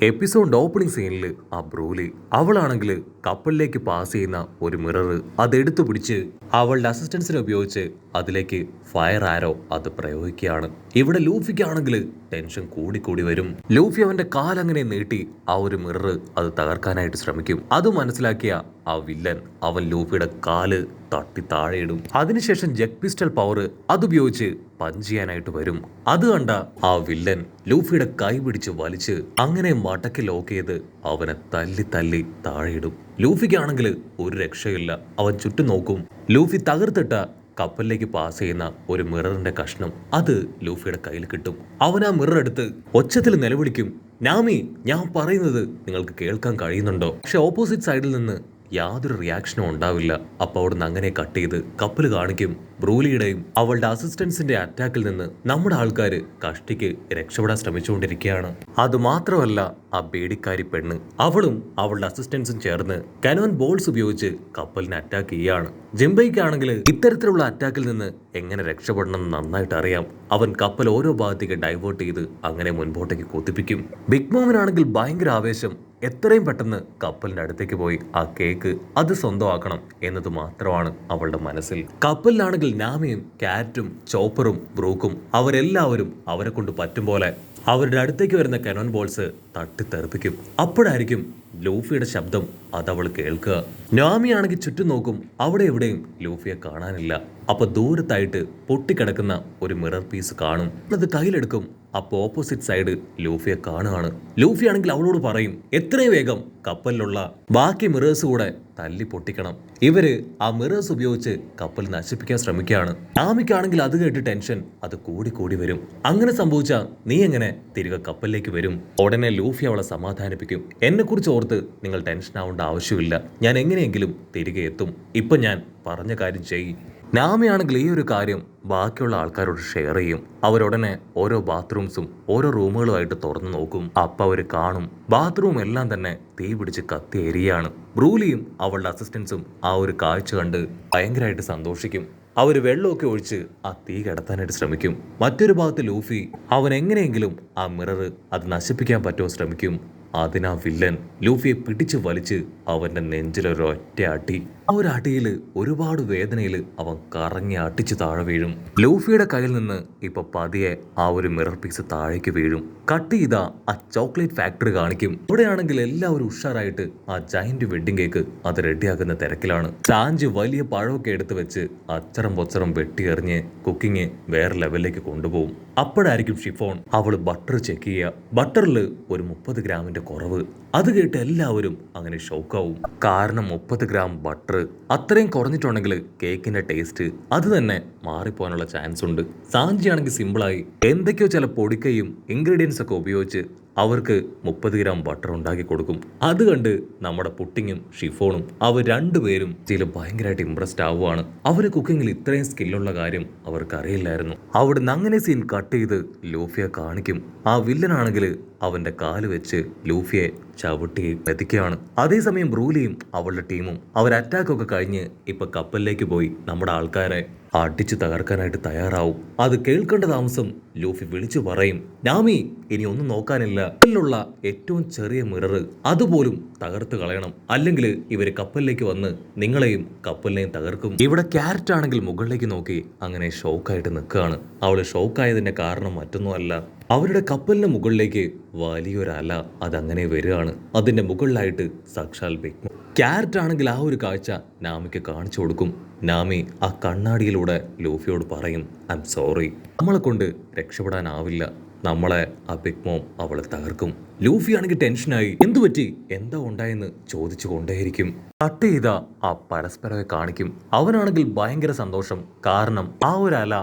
Episode opening സീനിൽ ആ ബ്രൂലി അവളാണെങ്കിൽ കപ്പലിലേക്ക് pass ചെയ്യുന്ന ഒരു മിറർ അതെടുത്തു പിടിച്ച് അവളുടെ അസിസ്റ്റൻസിനെ ഉപയോഗിച്ച് അതിലേക്ക് ഫയർ ആരോ അത് പ്രയോഗിക്കുകയാണ്. ഇവിടെ ലൂഫിക്കാണെങ്കിൽ ടെൻഷൻ കൂടി വരും. ലൂഫി അവന്റെ കാലങ്ങനെ നീട്ടി ആ ഒരു മിറർ അത് തകർക്കാനായിട്ട് ശ്രമിക്കും. അത് മനസ്സിലാക്കിയ ആ വില്ലൻ അവൻ ലൂഫിയുടെ കാല് തട്ടി താഴെയിടും. അതിനുശേഷം ജെറ്റ് പിസ്റ്റൽ പവർ അതുപയോഗിച്ച് പഞ്ച് ചെയ്യാനായിട്ട് വരും. അത് കണ്ട ആ വില്ലൻ ലൂഫിയുടെ കൈ പിടിച്ച് വലിച്ച് അങ്ങനെ മടക്കി ലോക്ക് ചെയ്ത് അവനെ തല്ലി താഴെയിടും. ലൂഫിക്കാണെങ്കിൽ ഒരു രക്ഷയില്ല. അവൻ ചുറ്റും നോക്കും. ലൂഫി തകർത്തിട്ട കപ്പലിലേക്ക് പാസ് ചെയ്യുന്ന ഒരു മിററിന്റെ കഷ്ണം അത് ലൂഫിയുടെ കയ്യിൽ കിട്ടും. അവൻ ആ മിറർ എടുത്ത് ഒച്ചത്തിൽ നിലവിളിക്കും, നാമി, ഞാൻ പറയുന്നത് നിങ്ങൾക്ക് കേൾക്കാൻ കഴിയുന്നുണ്ടോ? പക്ഷെ ഓപ്പോസിറ്റ് സൈഡിൽ നിന്ന് യാതൊരു റിയാക്ഷനും ഉണ്ടാവില്ല. അപ്പൊ അവിടുന്ന് അങ്ങനെ കട്ട് ചെയ്ത് കപ്പൽ കാണിക്കും. ബ്രൂലിയുടെയും അവളുടെ അസിസ്റ്റൻസിന്റെ അറ്റാക്കിൽ നിന്ന് നമ്മുടെ ആൾക്കാര് കഷ്ടിക്ക് രക്ഷപ്പെടാൻ ശ്രമിച്ചുകൊണ്ടിരിക്കുകയാണ്. അത് മാത്രമല്ല, ആ ബേഡിക്കാരി പെണ്ണ് അവളും അവളുടെ അസിസ്റ്റൻസും ചേർന്ന് കനോൻ ബോൾസ് ഉപയോഗിച്ച് കപ്പലിനെ അറ്റാക്ക് ചെയ്യാണ്. ജിംബൈക്കാണെങ്കിൽ ഇത്തരത്തിലുള്ള അറ്റാക്കിൽ നിന്ന് എങ്ങനെ രക്ഷപ്പെടണം നന്നായിട്ട് അറിയാം. അവൻ കപ്പൽ ഓരോ ഭാഗത്തേക്ക് ഡൈവേർട്ട് ചെയ്ത് അങ്ങനെ മുൻപോട്ടേക്ക് കുത്തിപ്പിക്കും. ബിഗ് മോമിനാണെങ്കിൽ ഭയങ്കര ആവേശം. എത്രയും പെട്ടെന്ന് കപ്പലിന്റെ അടുത്തേക്ക് പോയി ആ കേക്ക് അത് സ്വന്തമാക്കണം എന്നത് മാത്രമാണ് അവളുടെ മനസ്സിൽ. കപ്പലിലാണെങ്കിൽ നാമിയും കാറ്റും ചോപ്പറും ബ്രൂക്കും അവരെല്ലാവരും അവരെ കൊണ്ട് പറ്റും പോലെ അവരുടെ അടുത്തേക്ക് വരുന്ന കനോൻ ബോൾസ് തട്ടിത്തെറിപ്പിക്കും. അപ്പോഴായിരിക്കും ലൂഫിയുടെ ശബ്ദം അതവൾ കേൾക്കുക. നാമിയാണെങ്കിൽ ചുറ്റും നോക്കും. അവിടെ എവിടെയും ലൂഫിയെ കാണാനില്ല. അപ്പൊ ദൂരത്തായിട്ട് പൊട്ടിക്കിടക്കുന്ന ഒരു മിറർ പീസ് കാണും. അത് കയ്യിലെടുക്കും. അപ്പൊ ഓപ്പോസിറ്റ് സൈഡ് ലൂഫിയെ കാണുകയാണ്. ലൂഫി ആണെങ്കിൽ അവളോട് പറയും, എത്രയും വേഗം കപ്പലിലുള്ള ബാക്കി മിറേഴ്സ് കൂടെ തല്ലി പൊട്ടിക്കണം. ഇവര് ആ മിറേഴ്സ് ഉപയോഗിച്ച് കപ്പൽ നശിപ്പിക്കാൻ ശ്രമിക്കുകയാണ്. നാമിക്കാണെങ്കിൽ അത് കേട്ട് ടെൻഷൻ അത് കൂടി വരും. അങ്ങനെ സംഭവിച്ചാ നീ എങ്ങനെ തിരികെ കപ്പലിലേക്ക് വരും? ഉടനെ ലൂഫി അവളെ സമാധാനിപ്പിക്കും. എന്നെ കുറിച്ച് ഓർത്ത് നിങ്ങൾ ടെൻഷൻ ആവേണ്ട ആവശ്യമില്ല. ഞാൻ എങ്ങനെയെങ്കിലും തിരികെ എത്തും. ഇപ്പൊ ഞാൻ പറഞ്ഞ കാര്യം ചെയ്യും. നാമിയാണെങ്കിൽ ഈ ഒരു കാര്യം ബാക്കിയുള്ള ആൾക്കാരോട് ഷെയർ ചെയ്യും. അവരുടനെ ഓരോ ബാത്റൂംസും ഓരോ റൂമുകളുമായിട്ട് തുറന്നു നോക്കും. അപ്പൊ അവര് കാണും ബാത്റൂം എല്ലാം തന്നെ തീ പിടിച്ച് കത്തി എരിയാണ്. ബ്രൂലിയും അവളുടെ അസിസ്റ്റൻസും ആ ഒരു കാഴ്ച കണ്ട് ഭയങ്കരമായിട്ട് സന്തോഷിക്കും. അവര് വെള്ളമൊക്കെ ഒഴിച്ച് ആ തീ കടത്താനായിട്ട് ശ്രമിക്കും. മറ്റൊരു ഭാഗത്ത് ലൂഫി അവൻ എങ്ങനെയെങ്കിലും ആ മിറർ അത് നശിപ്പിക്കാൻ പറ്റുമോ ശ്രമിക്കും. അതിനാ വില്ലൻ ലൂഫിയെ പിടിച്ചു വലിച്ച് അവന്റെ നെഞ്ചിലൊരൊറ്റ അടി. ആ ഒരു അടിയിൽ ഒരുപാട് വേദനയിൽ അവൻ കറങ്ങി അടിച്ച് താഴെ വീഴും. ലൂഫിയുടെ കയ്യിൽ നിന്ന് ഇപ്പൊ പതിയെ ആ ഒരു മിറർ പീസ് താഴേക്ക് വീഴും. കട്ട് ചെയ്ത ആ ചോക്ലേറ്റ് ഫാക്ടറി കാണിക്കും. ഇവിടെയാണെങ്കിൽ എല്ലാവരും ഉഷാറായിട്ട് ആ ജയന്റ് വെഡിങ് കേക്ക് അത് റെഡിയാക്കുന്ന തിരക്കിലാണ്. ചാഞ്ച് വലിയ പഴമൊക്കെ എടുത്ത് വെച്ച് അച്ചറം പൊച്ചറം വെട്ടിയെറിഞ്ഞ് കുക്കിങ് വേറെ ലെവലിലേക്ക് കൊണ്ടുപോകും. അപ്പോഴായിരിക്കും ഷിഫോൺ അവള് ബട്ടർ ചെക്ക് ചെയ്യുക. ബട്ടറിൽ ഒരു 30 ഗ്രാമിന്റെ കുറവ്. അത് കേട്ട് എല്ലാവരും അങ്ങനെ ഷോക്കാവും. കാരണം 30 ഗ്രാം ബട്ടർ അത്രയും കുറഞ്ഞിട്ടുണ്ടെങ്കിൽ കേക്കിന്റെ ടേസ്റ്റ് അത് തന്നെ മാറിപ്പോകാനുള്ള ചാൻസ് ഉണ്ട്. സാഞ്ചിയാണെങ്കിൽ സിമ്പിളായി എന്തൊക്കെയോ ചില പൊടിക്കയും ഇൻഗ്രീഡിയൻസ് ഒക്കെ ഉപയോഗിച്ച് അവർക്ക് 30 ഗ്രാം ബട്ടർ ഉണ്ടാക്കി കൊടുക്കും. അത് കണ്ട് നമ്മുടെ പുട്ടിങ്ങും ഷിഫോണും അവർ രണ്ടുപേരും ചില ഭയങ്കരമായിട്ട് ഇംപ്രസ്ഡ് ആവുകയാണ്. അവര് കുക്കിങ്ങിൽ ഇത്രയും സ്കില്ലുള്ള കാര്യം അവർക്ക് അറിയില്ലായിരുന്നു. അവിടുന്ന് അങ്ങനെ സീൻ കട്ട് ചെയ്ത് ലൂഫിയെ കാണിക്കും. ആ വില്ലനാണെങ്കിൽ അവന്റെ കാല് വെച്ച് ലൂഫിയെ ചവിട്ടി മെതിക്കുകയാണ്. അതേസമയം ബ്രൂലിയും അവളുടെ ടീമും അവർ അറ്റാക്കൊക്കെ കഴിഞ്ഞ് ഇപ്പൊ കപ്പലിലേക്ക് പോയി നമ്മുടെ ആൾക്കാരെ അടിച്ചു തകർക്കാനായിട്ട് തയ്യാറാവും. അത് കേൾക്കേണ്ട താമസം ലൂഫി വിളിച്ചു പറയും, നാമി, ഇനി ഒന്നും നോക്കാനില്ല. കപ്പലിലുള്ള ഏറ്റവും ചെറിയ മിറർ അതുപോലും തകർത്ത് കളയണം. അല്ലെങ്കിൽ ഇവര് കപ്പലിലേക്ക് വന്ന് നിങ്ങളെയും കപ്പലിനെയും തകർക്കും. ഇവിടെ ക്യാരറ്റ് ആണെങ്കിൽ മുകളിലേക്ക് നോക്കി അങ്ങനെ ഷോക്കായിട്ട് നിൽക്കുകയാണ്. അവള് ഷോക്കായതിന്റെ കാരണം മറ്റൊന്നുമല്ല, അവരുടെ കപ്പലിന് മുകളിലേക്ക് വലിയൊരല അതങ്ങനെ വരികയാണ്. അതിന്റെ മുകളിലായിട്ട് സാക്ഷാൽ ബിഗ് ക്യാരറ്റ് ആണെങ്കിൽ ആ ഒരു കാഴ്ച നാമിക്ക് കാണിച്ചു കൊടുക്കും. നാമി ആ കണ്ണാടിയിലൂടെ ലൂഫിയോട് പറയും, ഐ എം സോറി, നമ്മളെ കൊണ്ട് രക്ഷപ്പെടാനാവില്ല. നമ്മളെ ആ ബിഗ് മോം അവളെ തകർക്കും. ലൂഫി ആണെങ്കിൽ ടെൻഷനായി എന്തു പറ്റി എന്താ ഉണ്ടായെന്ന് ചോദിച്ചു കൊണ്ടേയിരിക്കും. കട്ട് ചെയ്ത ആ പരസ്പരമെ കാണിക്കും. അവനാണെങ്കിൽ ഭയങ്കര സന്തോഷം. കാരണം ആ ഒരു അല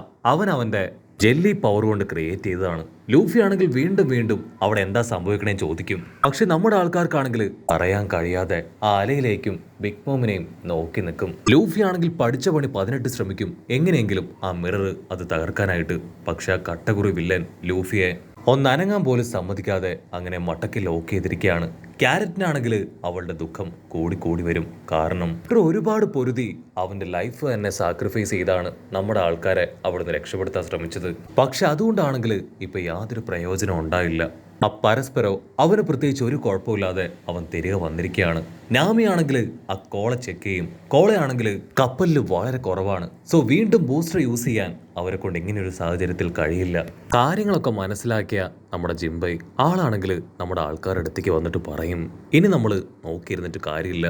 അവന്റെ ജെല്ലി പവർ കൊണ്ട് ക്രിയേറ്റ് ചെയ്തതാണ്. ലൂഫി ആണെങ്കിൽ വീണ്ടും അവിടെ എന്താ സംഭവിക്കണേ ചോദിക്കും. പക്ഷെ നമ്മുടെ ആൾക്കാർക്കാണെങ്കിൽ പറയാൻ കഴിയാതെ ആ അലയിലേക്കും ബിഗ് മോമിനെയും നോക്കി നിൽക്കും. ലൂഫി ആണെങ്കിൽ പഠിച്ച പണി 18 ശ്രമിക്കും എങ്ങനെയെങ്കിലും ആ മിറർ അത് തകർക്കാനായിട്ട്. പക്ഷെ ആ കട്ടകുറി വില്ലൻ ലൂഫിയെ ഒന്നനങ്ങാൻ പോലും സമ്മതിക്കാതെ അങ്ങനെ മടക്കി ലോക്ക് ചെയ്തിരിക്കുകയാണ്. ക്യാരറ്റിനാണെങ്കിൽ അവളുടെ ദുഃഖം കൂടി വരും. കാരണം ഒരുപാട് പൊരുതി അവന്റെ ലൈഫ് തന്നെ സാക്രിഫൈസ് ചെയ്താണ് നമ്മുടെ ആൾക്കാരെ അവിടുന്ന് രക്ഷപ്പെടുത്താൻ ശ്രമിച്ചത്. പക്ഷെ അതുകൊണ്ടാണെങ്കിൽ ഇപ്പൊ യാതൊരു പ്രയോജനം ഉണ്ടായില്ല. ആ പരസ്പരോ അവന് പ്രത്യേകിച്ച് ഒരു കുഴപ്പമില്ലാതെ അവൻ തിരികെ വന്നിരിക്കുകയാണ്. നാമിയാണെങ്കിൽ ആ കോള ചെക്ക് ചെയ്യും. കോളയാണെങ്കിൽ കപ്പലിൽ വളരെ കുറവാണ്. സോ വീണ്ടും ബൂസ്റ്റർ യൂസ് ചെയ്യാൻ അവരെ കൊണ്ട് ഇങ്ങനെയൊരു സാഹചര്യത്തിൽ കഴിയില്ല. കാര്യങ്ങളൊക്കെ മനസ്സിലാക്കിയ നമ്മുടെ ജിംബൈ ആളാണെങ്കിൽ നമ്മുടെ ആൾക്കാരുടെ അടുത്തേക്ക് വന്നിട്ട് പറയും, ഇനി നമ്മൾ നോക്കിയിരുന്നിട്ട് കാര്യമില്ല,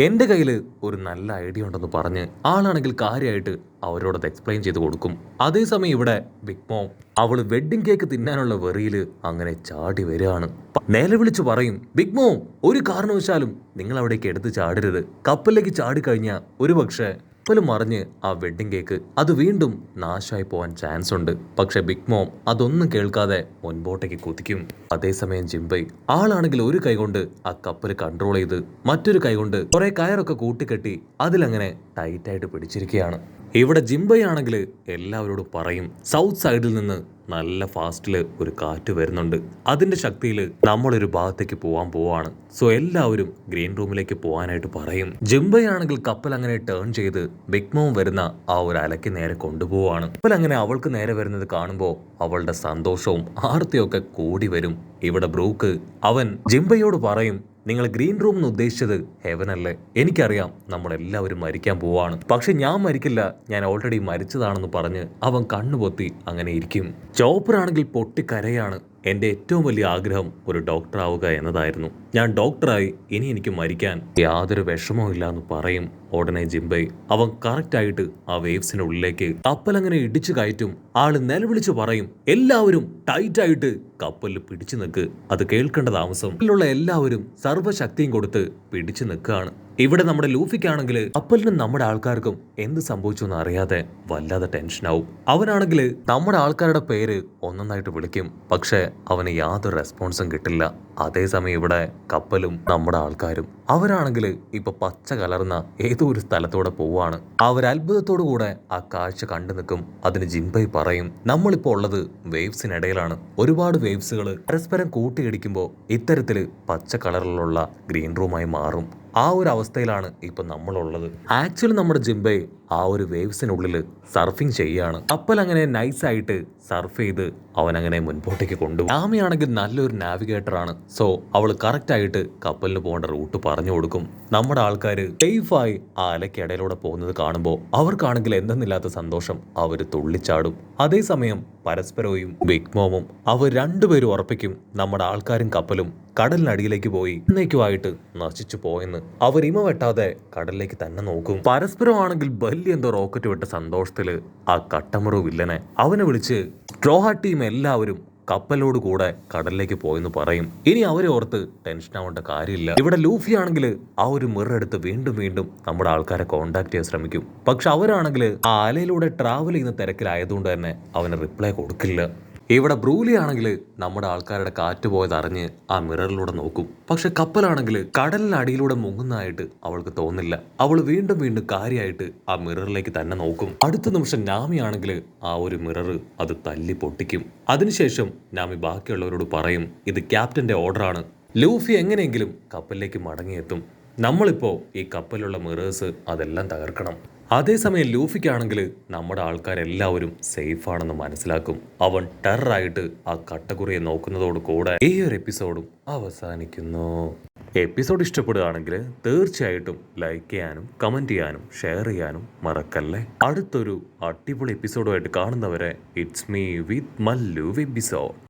എൻ്റെ കയ്യിൽ ഒരു നല്ല ഐഡിയ ഉണ്ടെന്ന് പറഞ്ഞ് ആളാണെങ്കിൽ കാര്യമായിട്ട് അവരോടത് എക്സ്പ്ലെയിൻ ചെയ്ത് കൊടുക്കും. അതേസമയം ഇവിടെ ബിഗ് മോം അവൾ വെഡ്ഡിംഗ് കേക്ക് തിന്നാനുള്ള വെറിയിൽ അങ്ങനെ ചാടി വരികയാണ്. നിലവിളിച്ച് പറയും, ബിഗ് മോം ഒരു കാരണവശാലും നിങ്ങൾ അവിടേക്ക് എടുത്ത് ചാടരുത്. കപ്പലിലേക്ക് ചാടിക്കഴിഞ്ഞാൽ ഒരു പക്ഷേ കപ്പൽ മറിഞ്ഞ് ആ വെഡ്ഡിംഗ് കേക്ക് അത് വീണ്ടും നാശമായി പോകാൻ ചാൻസ് ഉണ്ട്. പക്ഷെ ബിഗ് മോം അതൊന്നും കേൾക്കാതെ മുൻപോട്ടേക്ക് കുതിക്കും. അതേസമയം ജിംബൈ ആളാണെങ്കിൽ ഒരു കൈ കൊണ്ട് ആ കപ്പൽ കൺട്രോൾ ചെയ്ത് മറ്റൊരു കൈ കൊണ്ട് കുറെ കയറൊക്കെ കൂട്ടിക്കെട്ടി അതിലങ്ങനെ ടൈറ്റായിട്ട് പിടിച്ചിരിക്കുകയാണ്. ഇവിടെ ജിംബൈ ആണെങ്കിൽ എല്ലാവരോടും പറയും, സൗത്ത് സൈഡിൽ നിന്ന് നല്ല ഫാസ്റ്റിൽ ഒരു കാറ്റ് വരുന്നുണ്ട്. അതിന്റെ ശക്തിയിൽ നമ്മളൊരു ഭാഗത്തേക്ക് പോവാണ്. സോ എല്ലാവരും ഗ്രീൻ റൂമിലേക്ക് പോകാനായിട്ട് പറയും. ജിംബൈ ആണെങ്കിൽ കപ്പൽ അങ്ങനെ ടേൺ ചെയ്ത് ബിഗ് മോം വരുന്ന ആ ഒരു അലയ്ക്ക് നേരെ കൊണ്ടുപോവാണ്. കപ്പൽ അങ്ങനെ അവൾക്ക് നേരെ വരുന്നത് കാണുമ്പോൾ അവളുടെ സന്തോഷവും ആർത്തിയൊക്കെ കൂടി വരും. ഇവിടെ ബ്രൂക്ക് അവൻ ജിംബൈയോട് പറയും, നിങ്ങൾ ഗ്രീൻ റൂം എന്ന് ഉദ്ദേശിച്ചത് ഹെവൻ അല്ലേ? എനിക്കറിയാം നമ്മളെല്ലാവരും മരിക്കാൻ പോവാണ്, പക്ഷെ ഞാൻ മരിക്കില്ല, ഞാൻ ഓൾറെഡി മരിച്ചതാണെന്ന് പറഞ്ഞ് അവൻ കണ്ണുപൊത്തി അങ്ങനെ ഇരിക്കും. ചോപ്പറാണെങ്കിൽ പൊട്ടിക്കരയാണ്. എൻ്റെ ഏറ്റവും വലിയ ആഗ്രഹം ഒരു ഡോക്ടർ ആവുക എന്നതായിരുന്നു. ഞാൻ ഡോക്ടറായി, ഇനി എനിക്ക് മരിക്കാൻ യാതൊരു വിഷമവും ഇല്ല എന്ന് പറയും. ഉടനെ ജിംബൈ അവൻ കറക്റ്റായിട്ട് ആ വേവ്സിന്റെ ഉള്ളിലേക്ക് കപ്പൽ അങ്ങനെ ഇടിച്ചു കയറ്റും. ആള് നിലവിളിച്ച് പറയും, എല്ലാവരും ടൈറ്റായിട്ട് കപ്പലിൽ പിടിച്ചു നിൽക്ക്. അത് കേൾക്കേണ്ട താമസം കപ്പലിലുള്ള എല്ലാവരും സർവ്വശക്തിയും കൊടുത്ത് പിടിച്ചു നിൽക്കുകയാണ്. ഇവിടെ നമ്മുടെ ലൂഫിക്കാണെങ്കിൽ കപ്പലിനും നമ്മുടെ ആൾക്കാർക്കും എന്ത് സംഭവിച്ചു എന്ന് അറിയാതെ വല്ലാതെ ടെൻഷനാവും. അവനാണെങ്കിൽ നമ്മുടെ ആൾക്കാരുടെ പേര് ഒന്നൊന്നായിട്ട് വിളിക്കും, പക്ഷെ അവന് യാതൊരു റെസ്പോൺസും കിട്ടില്ല. അതേസമയം ഇവിടെ കപ്പലും നമ്മുടെ ആൾക്കാരും അവരാണെങ്കിൽ ഇപ്പൊ പച്ച കലർന്ന ഏതോ ഒരു സ്ഥലത്തൂടെ പോവാണ്. അവരത്ഭുതത്തോടു കൂടെ ആ കാഴ്ച കണ്ടു നിൽക്കും. അതിന് ജിംബൈ പറയും, നമ്മളിപ്പോ ഉള്ളത് വേവ്സിനിടയിലാണ്. ഒരുപാട് വേവ്സുകൾ പരസ്പരം കൂട്ടിയിടിക്കുമ്പോൾ ഇത്തരത്തില് പച്ച കളറിലുള്ള ഗ്രീൻ റൂമായി മാറും. ആ ഒരു അവസ്ഥയിലാണ് ഇപ്പൊ നമ്മളുള്ളത്. ആക്ച്വലി നമ്മുടെ ജിംബൈ ആ ഒരു വേവ്സിനുള്ളിൽ സർഫിങ് ചെയ്യാണ്. കപ്പൽ അങ്ങനെ നൈസായിട്ട് സർഫ് ചെയ്ത് അവൻ അങ്ങനെ മുൻപോട്ടേക്ക് കൊണ്ടുപോകും. ആമയാണെങ്കിൽ നല്ലൊരു നാവിഗേറ്റർ ആണ്. സോ അവൾ കറക്റ്റ് ആയിട്ട് കപ്പലിന് പോകേണ്ട റൂട്ട് പറഞ്ഞു കൊടുക്കും. നമ്മുടെ ആൾക്കാർ സേഫായി ആ അലക്കിടയിലൂടെ പോകുന്നത് കാണുമ്പോൾ അവർക്കാണെങ്കിൽ എന്തെന്നില്ലാത്ത സന്തോഷം. അവർ തുള്ളിച്ചാടും. അതേസമയം പരസ്പരവും ബിഗ് മോമും അവർ രണ്ടുപേരും ഉറപ്പിക്കും, നമ്മുടെ ആൾക്കാരും കപ്പലും കടലിനടിയിലേക്ക് പോയി എന്നേക്കുമായിട്ട് നശിച്ചു പോയെന്ന്. അവർ ഇമ വെട്ടാതെ കടലിലേക്ക് തന്നെ നോക്കും. പരസ്പരമാണെങ്കിൽ വലിയ എന്തോ റോക്കറ്റ് വിട്ട സന്തോഷത്തില് ആ കട്ടമറു വില്ലനെ അവനെ വിളിച്ച് ട്രോഹ ടീം എല്ലാവരും കപ്പലോട് കൂടെ കടലിലേക്ക് പോയെന്ന് പറയും. ഇനി അവരെ ഓർത്ത് ടെൻഷൻ ആവേണ്ട കാര്യമില്ല. ഇവിടെ ലൂഫി ആണെങ്കിൽ ആ ഒരു മിറർ എടുത്ത് വീണ്ടും വീണ്ടും നമ്മുടെ ആൾക്കാരെ കോണ്ടാക്ട് ചെയ്യാൻ ശ്രമിക്കും. പക്ഷെ അവരാണെങ്കിൽ ആ അലയിലൂടെ ട്രാവൽ ചെയ്യുന്ന തിരക്കിലായതുകൊണ്ട് തന്നെ അവന് റിപ്ലൈ കൊടുക്കില്ല. ഇവിടെ ബ്രൂലി ആണെങ്കിൽ നമ്മുടെ ആൾക്കാരുടെ കാറ്റ് പോയത് അറിഞ്ഞ് ആ മിററിലൂടെ നോക്കും. പക്ഷെ കപ്പലാണെങ്കിൽ കടലിനടിയിലൂടെ മുങ്ങുന്നതായിട്ട് അവൾക്ക് തോന്നില്ല. അവൾ വീണ്ടും വീണ്ടും കാര്യമായിട്ട് ആ മിററിലേക്ക് തന്നെ നോക്കും. അടുത്ത നിമിഷം നാമി ആണെങ്കിൽ ആ ഒരു മിറർ അത് തല്ലി പൊട്ടിക്കും. അതിനുശേഷം നാമി ബാക്കിയുള്ളവരോട് പറയും, ഇത് ക്യാപ്റ്റന്റെ ഓർഡറാണ്. ലൂഫി എങ്ങനെയെങ്കിലും കപ്പലിലേക്ക് മടങ്ങിയെത്തും. നമ്മളിപ്പോ ഈ കപ്പലിലുള്ള മിറേഴ്സ് അതെല്ലാം തകർക്കണം. അതേസമയം ലൂഫിക്കാണെങ്കിൽ നമ്മുടെ ആൾക്കാരെല്ലാവരും സേഫാണെന്ന് മനസ്സിലാക്കും. അവൻ ടെററായിട്ട് ആ കട്ടക്കുറിയെ നോക്കുന്നതോട് കൂടെ ഈ ഒരു എപ്പിസോഡും അവസാനിക്കുന്നു. എപ്പിസോഡ് ഇഷ്ടപ്പെടുകയാണെങ്കിൽ തീർച്ചയായിട്ടും ലൈക്ക് ചെയ്യാനും കമന്റ് ചെയ്യാനും ഷെയർ ചെയ്യാനും മറക്കല്ലേ. അടുത്തൊരു അടിപൊളി എപ്പിസോഡുമായിട്ട് കാണുന്നവരെ it's me with Mallu episode.